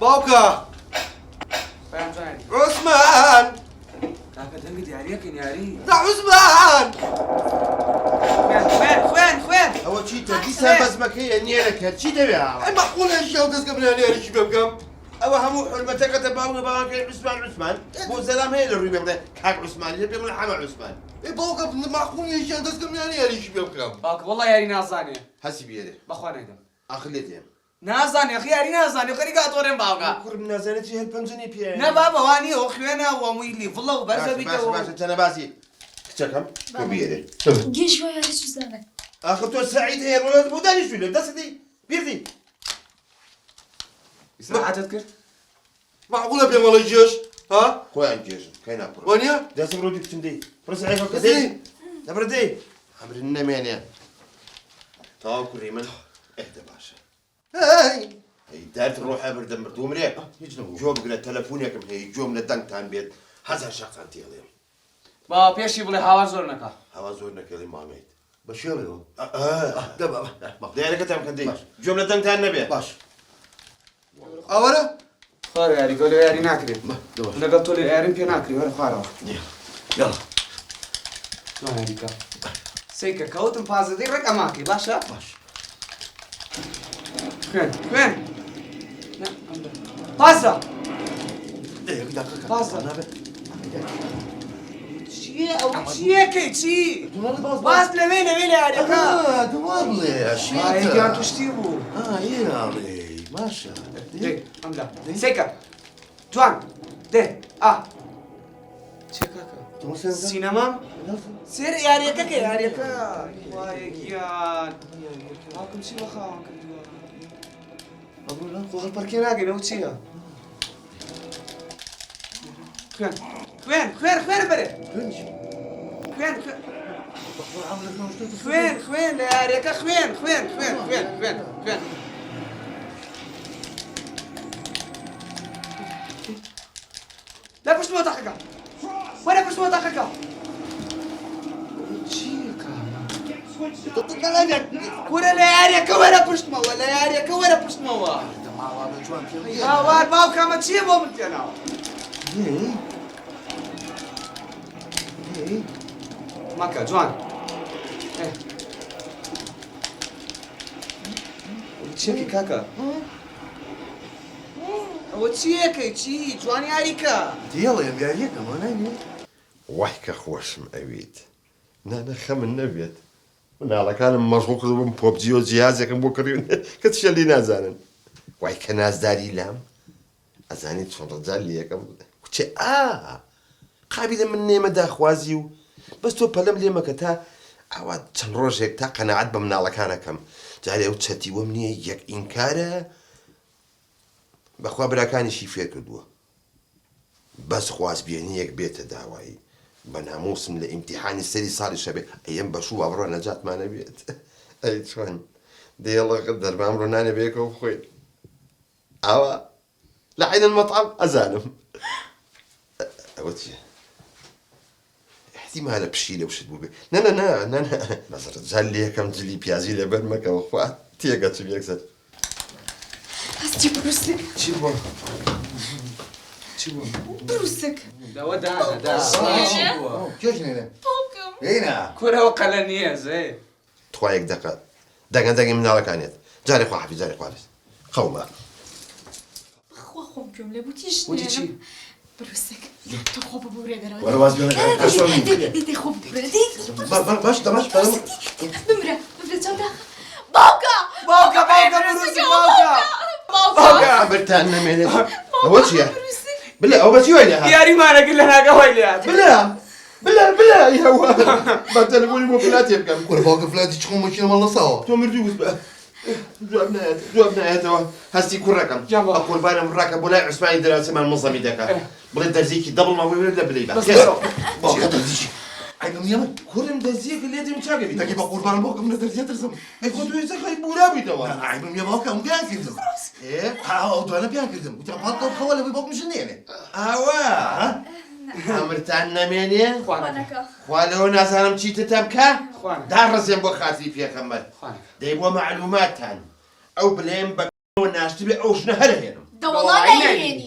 باوكا فاهم جاني عثمان كاكا دنقي دياريكن ياري لا عثمان خوين هو چی دیسان بەزمەکەی نێرەکە چی دەوێت؟ ئەی مەقوڵە ژیاو دەستکە بنە نێرەشی پێ بکەم ئەوە هەموو حرمەتەکەتە باوە باوەکەی عوسمان بۆ زەلام هەیە لە ڕووی بێ بڵێ کاک عوسمانی لێ پێ بڵێ حەمە عوسمان ئەی باوکە مەقوڵە ژیان دەستکە بنە نێرەشی پێ بکەم باوکە وەڵڵا یاری نازانێ هەسی بێرێ بەخوا نەیدەم ئاخر لێ دێم نازانێ یاری نازانێ خەری گاتۆڕێم باوکە کوڕم نازانێت هەر پەنجەنی پێ نە بابا وانی ئەو خوێنە وەمووی لیڤڵە و بەرزە بیتەوە باشە تەنەباسی کچەکەم تۆ بێرێ گێژوە یاری سوزانە آخر تۆ سعید هەیە ڕۆڵەت بۆ دانیشتوی لێ دەستی بیردی ساعتت کرد معقولە پێم وەڵی جێش ها خۆیان گێژن کەی ناپڕ وانە دەستم ڕۆدی بچم دەی پڕ سعیفەکە دەی دەبرە دەی ئەمرن نەمێنێ تاو کوڕی من ئێدە باشە ئەی دەرد ڕۆحە بردەم مردوو مرێ جۆ بگرە تەلەفۆنێکم هەیە جۆم لە دەنگتان بێت هەزار شەقان تێڵێم با پێشی بڵێ هاوار زۆر نەکا هەوا زۆر نەکەڵی مامەیت بەشێ بێەوە دیارەکەتان کەندەی جۆم لە دەنگتان نەبێ باش ئەوەرە خوارە یاری گەلۆ یاری ناکرێت لەگەڵ تۆ لێ یاریم پێ ناکری وەرە خوارەوە یاڵا جوان یاریکە سیکە کەوتم پازەدەی ڕێک ئەماکەی باشە باش خوێن پازە پازە نابێت چیە ئەو چیەکەی چی باز لەوێ لە یاریەکە دووار بڵێ ئایگیان توشتی بوو ئێراڵێ ماشە ئەملا سیکە جوان دێ چێ کاکە سینەمام سێر یاریەکە کە یاریەکە وایە گیان هاکم چی بە خاوان کردووە ئەبوو خۆڵ پەرکێ ناگەنەوە چییە خوێن بەرێ خوێن لە یاریەکە خوێن لا پشتمەوە تاقەکە وەرە پشتمەوە تاقەکە کورە لە یاریەکە وەرە پشتمەوە هاوار باوکەمە چییە بۆ من پێناوە مەکە جوان چیەکەی کاکە ئەوە چیەکەی چی جوان یاریکە دیڵێم یاریەکەمە ناینێ وای کە خۆشم ئەویت نانە خەمن نەبێت مناڵەکانم مەشغوڵ کردبووم پۆبجی و جیازێکم بۆ کڕیون کە تشەلی نازانن وای کە نازداری لام ئەزانی چۆن ڕجال لە یەکەم کوچێ قابلە من نێمە داخوازی و بەس تۆ پەلەم لێمەکە تا ئەوە چەند ڕۆژێک تا قەنەعەت بە مناڵەکانەکەم جارێ ئەو چەتیوەم نییە یەک ئینکارە بەخوا براکانیشی فێر کردووە بەس خوازبیێنیەک بێتە داوایی بە ناموسم لە ئیمتیحانی سەری ساڵی شەبێ ئەیەم بەشوو ئەبڕۆ نەجاتمانە بێت ئەی چۆن دێڵەکە دەربام ڕۆنانە بێکەوە بخۆین ئاوا لە عینەن مەطعەم ئەزانم ئەوە چییە احتیمالە پشی لەو شت بوو بێ نە بەزڕ جال لە یەکەم جلی پیازی لەبەر مەکەوە خوا تێگەچم یەکسەر هەستی بروسک چی بووە؟ بروسک داوە دانە کێش نێنێ باوکەم هێنا کورەوە قەلە نییە زێ تخوا یەک دەقە دەنگی مناڵەکانێت جارێ خوا حەفیظ جارێ خوا بێت خەومە بەخوا خۆم گوێم لێ بوو تیش وتی چی؟ بروسک تۆ خۆ ببورێ دەرەوە وەرە واز بێنە دێ خۆ ببورێ باش دەماش بمرە چاودا باوکە باوکە بروسک باوکە ئەبرتان نەمێنێت ئەوە چییە؟ بلە ئەو بەچی وای لێ هات یاریمانەگر لە ناگەوای لێات بلە ئەوە بە تەلەفۆنی بۆ فلاتێ بکەم کوڕە باوکە فلاتی چخۆم وەکیلە مەڵ نەساوە تۆ مردوو وست بە جواب نایەتەوە هەستی کوڕەکەم بە قوربانم ڕاکە بۆ لای عوسمانی دەراسەمان مڵزەمی دەکات بڵێ دەرزێکی دەبڵمەوەی لە بلەی بە باوکە دەرزیشی ئەگەم نیەمە کوڕم دەزیەکە لێ دێم چاگەبی دەگە بە قوربان باوکەم لە دەرزیە ترسم ئەی خۆ توێ زەخەی بورابیتەوە ئایبم نیە باوکەم بیان کردم ئەو دوانە بیان کردم وتیان پاڵکەم خەوە لەوەی باوکمشن نێنێ ئاوا ئەمرتان نەمێنێ خوانەکە خوا لەوە نازانم چیتتە بکە خوانە داڕزێم بۆ خاتری پێخەمبەر دەی بۆ معلوماتتان ئەو بڵێم بەەوە ناشتی بێ ئەو ژنە هەرهێنم وڵا نایهێنی